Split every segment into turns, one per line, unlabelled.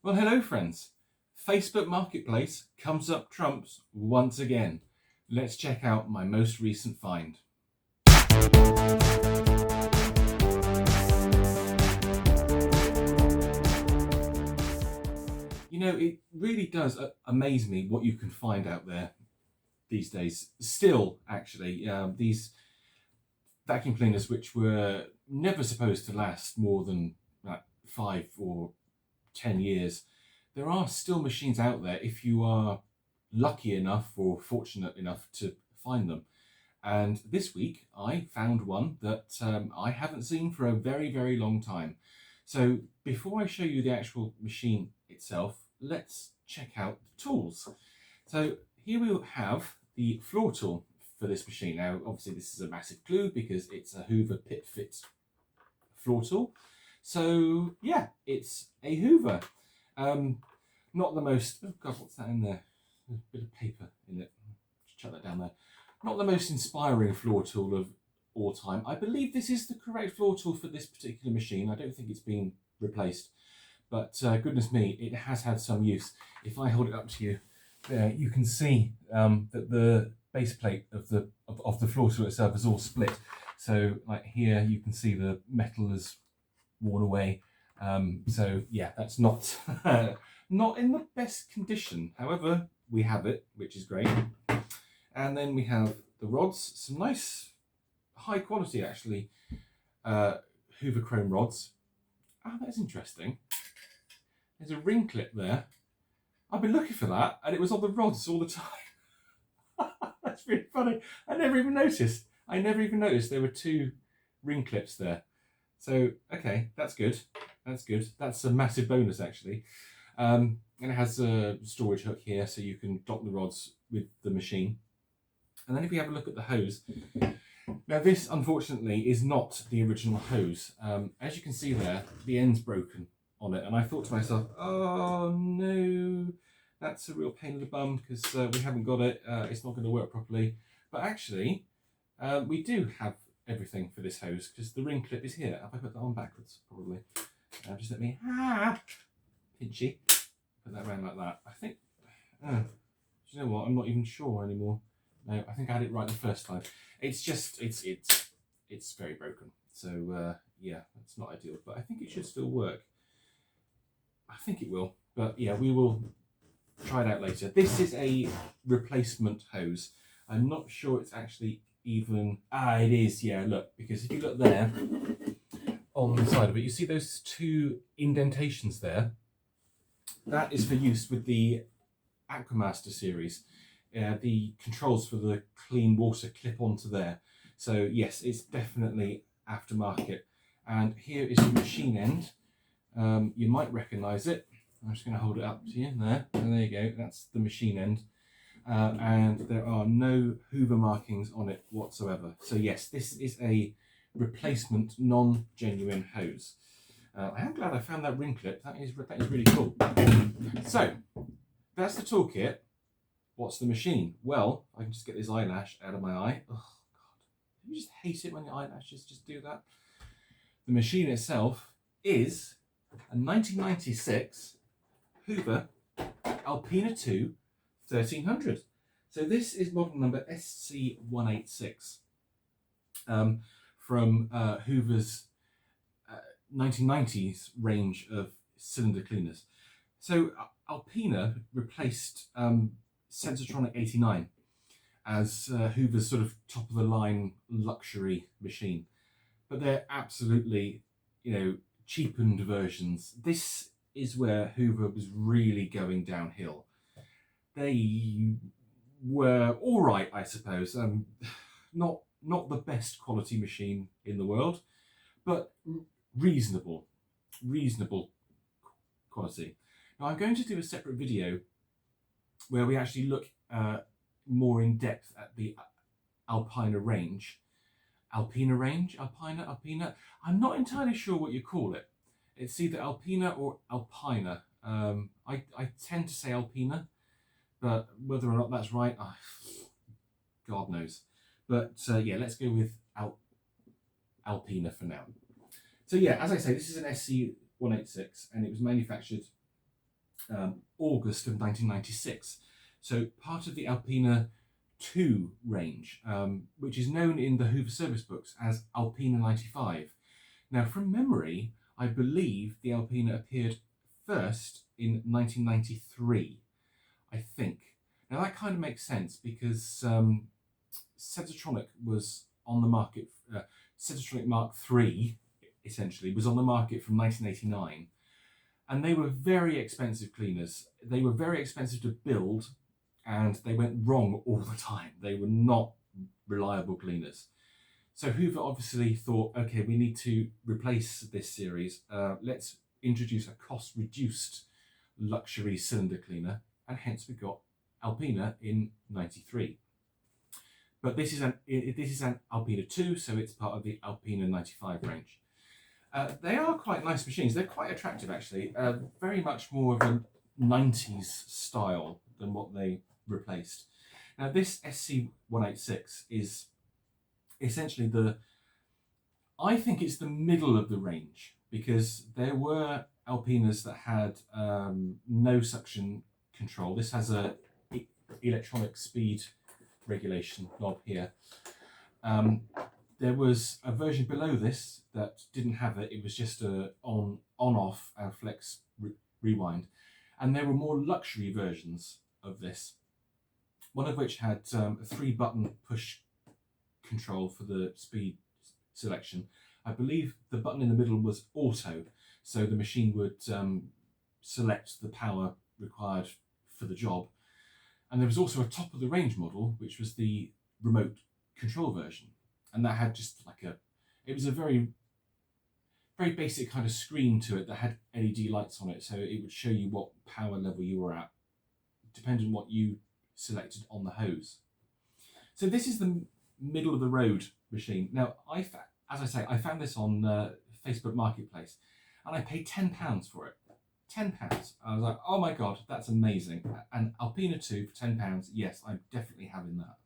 Well, hello friends. Facebook Marketplace comes up trumps once again. Let's check out my most recent find. You know, it really does amaze me what you can find out there these days. Still, actually, these vacuum cleaners, which were never supposed to last more than 5 or 10 years, there are still machines out there if you are lucky enough or fortunate enough to find them. And this week I found one that I haven't seen for a very, very long time. So before I show you the actual machine itself, let's check out the tools. So here we have the floor tool for this machine. Now, obviously this is a massive clue because it's a Hoover Pit Fit floor tool. So yeah, it's a Hoover. Not the most, oh God, what's that in there? A bit of paper in it. Just chuck that down there. Not the most inspiring floor tool of all time. I believe this is the correct floor tool for this particular machine. I don't think it's been replaced, but goodness me, it has had some use. If I hold it up to you, there you can see that the base plate of the floor tool itself is all split. So like here, you can see the metal is worn away. So yeah, that's not not in the best condition. However, we have it, which is great. And then we have the rods, some nice high quality actually Hoover chrome rods. Oh, that's interesting. There's a ring clip there. I've been looking for that and it was on the rods all the time. That's really funny. I never even noticed there were two ring clips there. So, okay, that's good. That's good. That's a massive bonus actually. And it has a storage hook here so you can dock the rods with the machine. And then if we have a look at the hose, now this unfortunately is not the original hose. As you can see there, the end's broken on it. And I thought to myself, oh no, that's a real pain in the bum because we haven't got it. It's not going to work properly. But actually, we do have everything for this hose because the ring clip is here. Have I put that on backwards? Probably. Just let me, pinchy. Put that around like that. I think, do you know what? I'm not even sure anymore. No, I think I had it right the first time. It's just, it's very broken. So yeah, that's not ideal, but I think it should still work. I think it will, but yeah, we will try it out later. This is a replacement hose. I'm not sure it's actually even, it is, yeah, look, because if you look there on the side of it, you see those two indentations there? That is for use with the Aquamaster series. The controls for the clean water clip onto there. So yes, it's definitely aftermarket. And here is the machine end. You might recognise it. I'm just going to hold it up to you there. And there you go, that's the machine end. And there are no Hoover markings on it whatsoever. So yes, this is a replacement non-genuine hose. I am glad I found that ring clip. That is really cool. So that's the toolkit. What's the machine? Well, I can just get this eyelash out of my eye. Oh God, you just hate it when your eyelashes just do that. The machine itself is a 1996 Hoover Alpina 2 1300. So this is model number SC186 from Hoover's 1990s range of cylinder cleaners. So Alpina replaced Sensortronic 89 as Hoover's sort of top of the line luxury machine, but they're absolutely, cheapened versions. This is where Hoover was really going downhill. They were all right, I suppose. Not the best quality machine in the world, but reasonable quality. Now I'm going to do a separate video where we actually look more in depth at the Alpina range. Alpina? I'm not entirely sure what you call it. It's either Alpina or Alpina. I tend to say Alpina, but whether or not that's right, God knows. But yeah, let's go with Alpina for now. So yeah, as I say, this is an SC186 and it was manufactured August of 1996. So part of the Alpina 2 range, which is known in the Hoover service books as Alpina 95. Now, from memory, I believe the Alpina appeared first in 1993, I think. Now, that kind of makes sense because Sensortronic was on the market, Sensortronic Mark III, essentially, was on the market from 1989. And they were very expensive cleaners. They were very expensive to build, and they went wrong all the time. They were not reliable cleaners. So Hoover obviously thought, okay, we need to replace this series. Let's introduce a cost-reduced luxury cylinder cleaner, and hence we got Alpina in '93. But this is an Alpina 2, so it's part of the Alpina 95 range. They are quite nice machines. They're quite attractive, actually. Very much more of a 90s style than what they replaced. Now, this SC186 is essentially I think it's the middle of the range, because there were Alpinas that had no suction control. This has a electronic speed regulation knob here. There was a version below this that didn't have it. It was just a on-off and flex rewind. And there were more luxury versions of this, one of which had a 3-button push control for the speed selection. I believe the button in the middle was auto, so the machine would select the power required for the job. And there was also a top of the range model, which was the remote control version. And that had just like it was a very, very basic kind of screen to it that had LED lights on it. So it would show you what power level you were at, depending on what you selected on the hose. So this is the middle of the road machine. Now, as I say, I found this on Facebook Marketplace, and I paid £10 for it. £10. I was like, oh my God, that's amazing. And Alpina 2 for £10, yes, I'm definitely having that.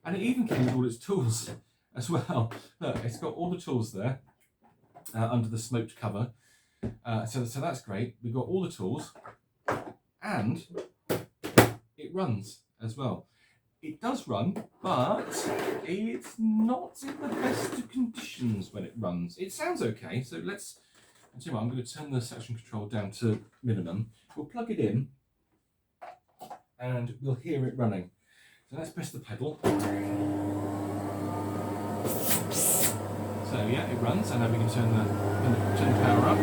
And it even came with all its tools as well. Look, it's got all the tools there under the smoked cover. So that's great. We've got all the tools, and it runs as well. It does run, but it's not in the best of conditions when it runs. It sounds okay, so I'm going to turn the suction control down to minimum. We'll plug it in, and we'll hear it running. So let's press the pedal. So yeah, it runs, and now we can turn the power up.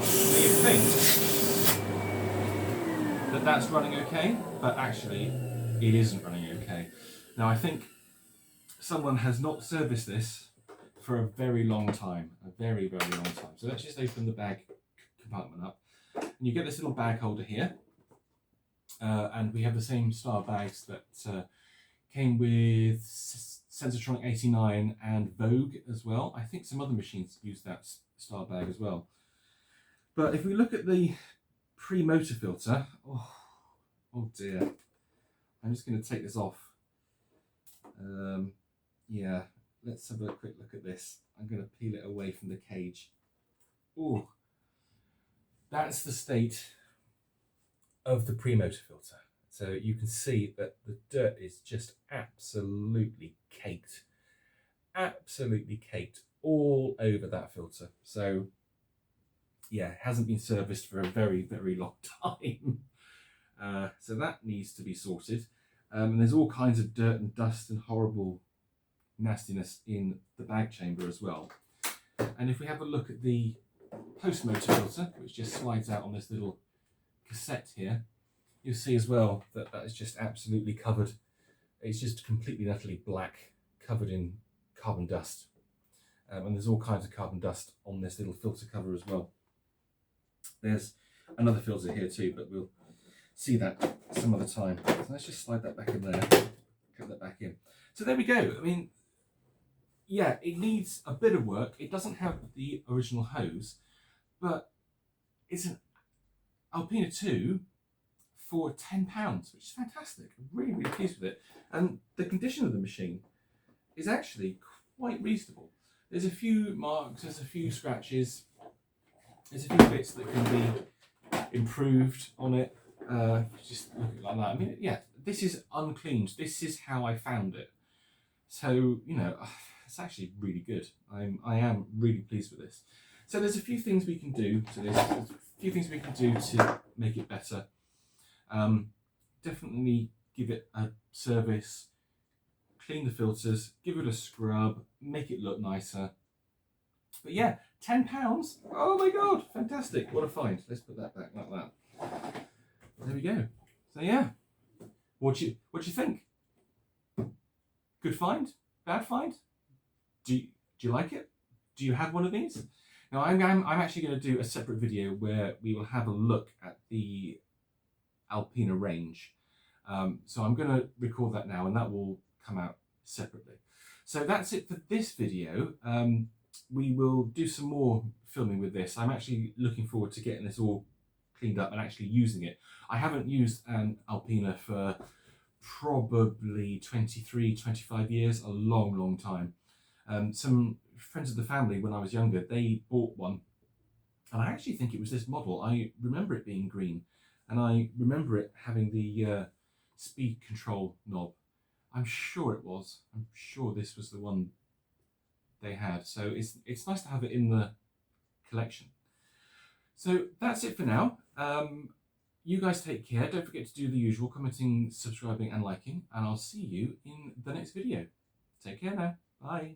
So you think that that's running okay, but actually it isn't running okay. Now, I think someone has not serviced this for a very long time, a very, very long time. So let's just open the bag compartment up. And you get this little bag holder here. And we have the same style bags that came with Sensortronic 89 and Vogue as well. I think some other machines use that style bag as well. But if we look at the pre-motor filter, oh dear. I'm just going to take this off. Yeah, let's have a quick look at this. I'm going to peel it away from the cage. Oh, that's the state of the pre-motor filter. So you can see that the dirt is just absolutely caked all over that filter. So yeah, it hasn't been serviced for a very, very long time. So that needs to be sorted. And there's all kinds of dirt and dust and horrible nastiness in the bag chamber as well. And if we have a look at the post-motor filter, which just slides out on this little cassette here, you'll see as well that that is just absolutely covered. It's just completely and utterly black, covered in carbon dust. And there's all kinds of carbon dust on this little filter cover as well. There's another filter here too, but we'll see that some other time. So let's just slide that back in there, put that back in. So there we go. I mean, yeah, it needs a bit of work. It doesn't have the original hose, but it's an Alpina 2 for £10, which is fantastic. I'm really, really pleased with it. And the condition of the machine is actually quite reasonable. There's a few marks, there's a few scratches, there's a few bits that can be improved on it. Just look at it like that. I mean, yeah, this is uncleaned. This is how I found it. So, you know, it's actually really good. I am really pleased with this. So there's a few things we can do to this. There's a few things we can do to make it better. Definitely give it a service, clean the filters, give it a scrub, make it look nicer. But yeah, £10. Oh my God, fantastic. What a find. Let's put that back like that. There we go. So yeah, what do you think? Good find? Bad find? Do you like it? Do you have one of these? Now I'm actually going to do a separate video where we will have a look at the Alpina range. So I'm going to record that now, and that will come out separately. So that's it for this video. We will do some more filming with this. I'm actually looking forward to getting this all cleaned up and actually using it. I haven't used an Alpina for probably 23, 25 years, a long time. Some friends of the family, when I was younger, they bought one, and I actually think it was this model. I remember it being green, and I remember it having the speed control knob. I'm sure it was. I'm sure this was the one they had. So it's nice to have it in the collection. So that's it for now. You guys take care. Don't forget to do the usual, commenting, subscribing and liking, and I'll see you in the next video. Take care now. Bye.